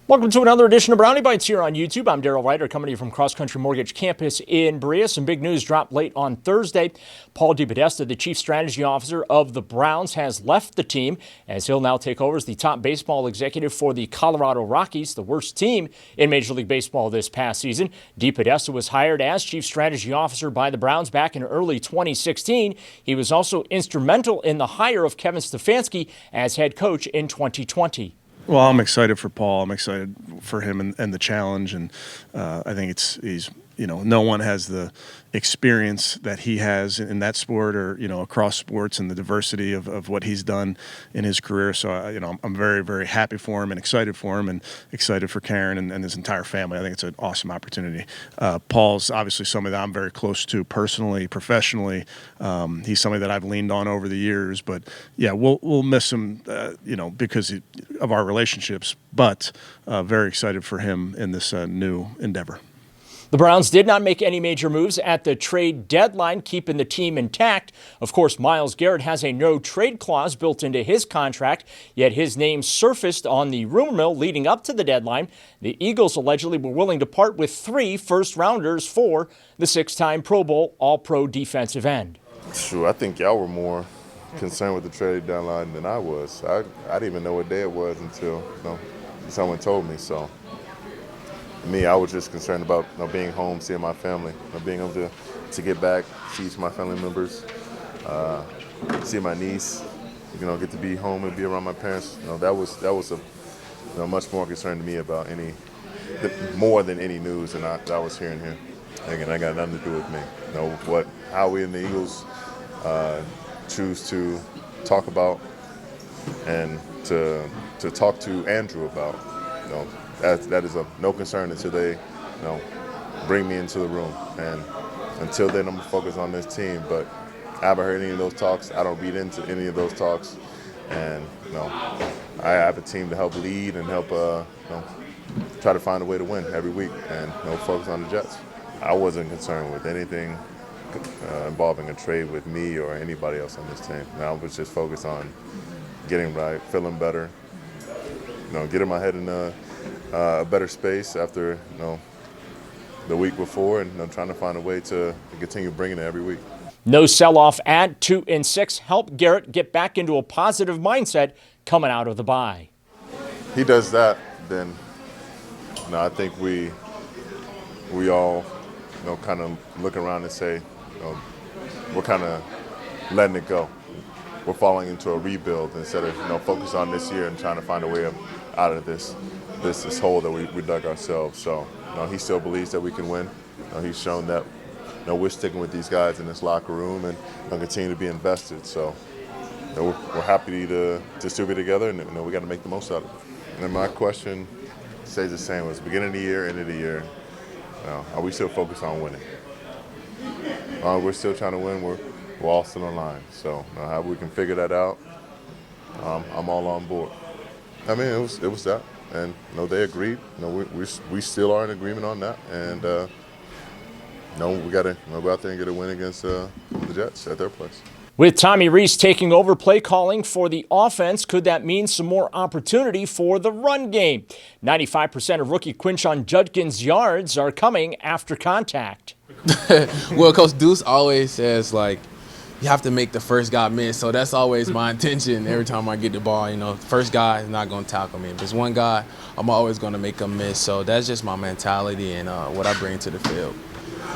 Welcome to another edition of Brownie Bites here on YouTube. I'm Daryl Ryder, coming to you from Cross Country Mortgage Campus in Berea. Some big news dropped late on Thursday. Paul DePodesta, the Chief Strategy Officer of the Browns, has left the team as he'll now take over as the top baseball executive for the Colorado Rockies, the worst team in Major League Baseball this past season. DePodesta was hired as Chief Strategy Officer by the Browns back in early 2016. He was also instrumental in the hire of Kevin Stefanski as head coach in 2020. Well, I'm excited for Paul. I'm excited for him and the challenge, and I think he's no one has the experience that he has in that sport or across sports and the diversity of what he's done in his career. So I'm very, very happy for him and excited for him and excited for Karen and his entire family. I think it's an awesome opportunity. Paul's obviously somebody that I'm very close to personally, professionally. He's somebody that I've leaned on over the years. But yeah, we'll miss him, because of our relationships. But very excited for him in this new endeavor. The Browns did not make any major moves at the trade deadline, keeping the team intact. Of course, Myles Garrett has a no-trade clause built into his contract, yet his name surfaced on the rumor mill leading up to the deadline. The Eagles allegedly were willing to part with 3 first-rounders for the 6-time Pro Bowl All-Pro defensive end. Sure, I think y'all were more concerned with the trade deadline than I was. I didn't even know what day it was until someone told me, so. Me, I was just concerned about being home, seeing my family, being able to get back, see my family members, see my niece, get to be home and be around my parents. That was a much more concern to me about more than any news than I was hearing here. Again, that got nothing to do with me. How we in the Eagles choose to talk about and to talk to Andrew about. That is of no concern until they, bring me into the room. And until then, I'm gonna focus on this team. But I haven't heard any of those talks. I don't read into any of those talks. And I have a team to help lead and help, try to find a way to win every week and focus on the Jets. I wasn't concerned with anything involving a trade with me or anybody else on this team. I was just focused on getting right, feeling better, getting my head in a better space after the week before, and trying to find a way to continue bringing it every week. No sell-off at 2-6 helped Garrett get back into a positive mindset coming out of the bye. He does that, then I think we all kind of look around and say we're kind of letting it go. We're falling into a rebuild instead of focus on this year and trying to find a way out of this hole that we dug ourselves. So he still believes that we can win. He's shown that we're sticking with these guys in this locker room and continue to be invested. So we're happy to still be together, and we got to make the most out of it. And my question stays the same: was beginning of the year, end of the year. Are we still focused on winning? We're still trying to win. We're all still online. So how we can figure that out, I'm all on board. I mean, it was that, and they agreed. We still are in agreement on that, and we got to go out there and get a win against the Jets at their place. With Tommy Rees taking over play calling for the offense, could that mean some more opportunity for the run game? 95% of rookie Quinshon Judkins' yards are coming after contact. Well, Coach Deuce always says, you have to make the first guy miss. So that's always my intention every time I get the ball. The first guy is not going to tackle me. If it's one guy, I'm always going to make him miss. So that's just my mentality and what I bring to the field.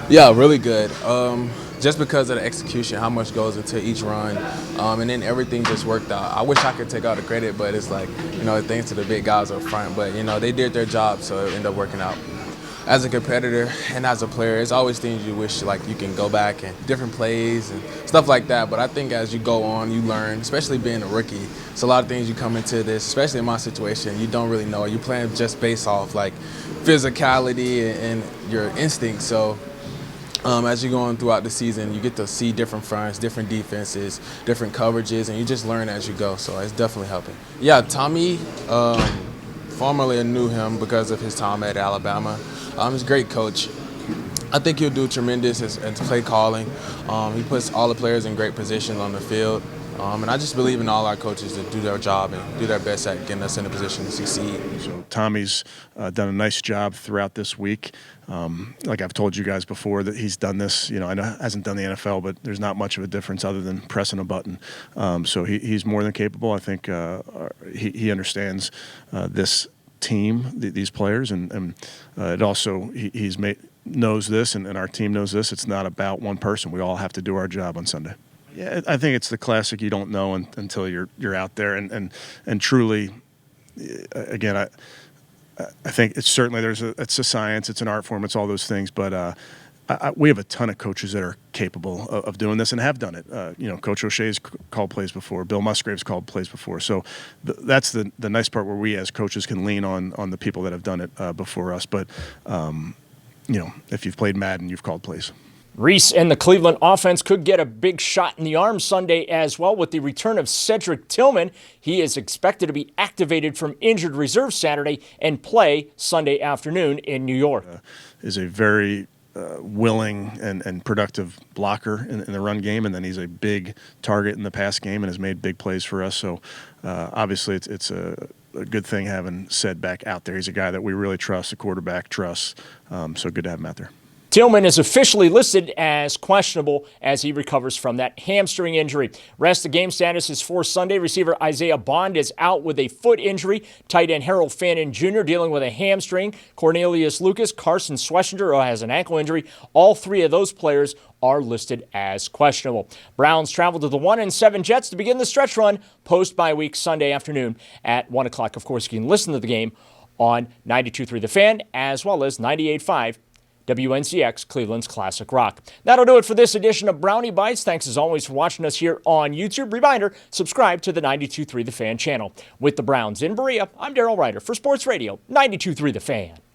Yeah, really good. Just because of the execution, how much goes into each run, and then everything just worked out. I wish I could take all the credit, but it's thanks to the big guys up front. But, they did their job, so it ended up working out. As a competitor and as a player, it's always things you wish you can go back and different plays and stuff like that. But I think as you go on, you learn, especially being a rookie. It's a lot of things you come into this, especially in my situation, you don't really know. You're playing just based off physicality and your instincts. So as you're going throughout the season, you get to see different fronts, different defenses, different coverages, and you just learn as you go. So it's definitely helping. Yeah, Tommy, formerly I knew him because of his time at Alabama. He's a great coach. I think he'll do tremendous as play calling. He puts all the players in great positions on the field. And I just believe in all our coaches to do their job and do their best at getting us in a position to succeed. So Tommy's done a nice job throughout this week. Like I've told you guys before that he's done this. I know hasn't done the NFL, but there's not much of a difference other than pressing a button. So he's more than capable. I think he understands this team, these players, and it also he's knows this, and our team knows this. It's not about one person. We all have to do our job on Sunday. Yeah, I think it's the classic. You don't know until you're out there, and truly, again, I think it's certainly it's a science, it's an art form, it's all those things. But we have a ton of coaches that are capable of doing this and have done it. Coach O'Shea's called plays before. Bill Musgrave's called plays before. So that's the nice part where we as coaches can lean on the people that have done it before us. But if you've played Madden, you've called plays. Reese and the Cleveland offense could get a big shot in the arm Sunday as well with the return of Cedric Tillman. He is expected to be activated from injured reserve Saturday and play Sunday afternoon in New York. Is a very willing and productive blocker in the run game, and then he's a big target in the pass game and has made big plays for us. So obviously it's a good thing having Ced back out there. He's a guy that we really trust, a quarterback trusts. So good to have him out there. Tillman is officially listed as questionable as he recovers from that hamstring injury. Rest of game status is for Sunday. Receiver Isaiah Bond is out with a foot injury. Tight end Harold Fannin Jr. dealing with a hamstring. Cornelius Lucas, Carson Schwessinger has an ankle injury. All three of those players are listed as questionable. Browns travel to the 1-7 Jets to begin the stretch run post-bye week Sunday afternoon at 1 o'clock. Of course, you can listen to the game on 92.3 The Fan as well as 98.5 WNCX, Cleveland's Classic Rock. That'll do it for this edition of Brownie Bites. Thanks as always for watching us here on YouTube. Reminder, subscribe to the 92.3 The Fan channel. With the Browns in Berea, I'm Darryl Ryder for Sports Radio 92.3 The Fan.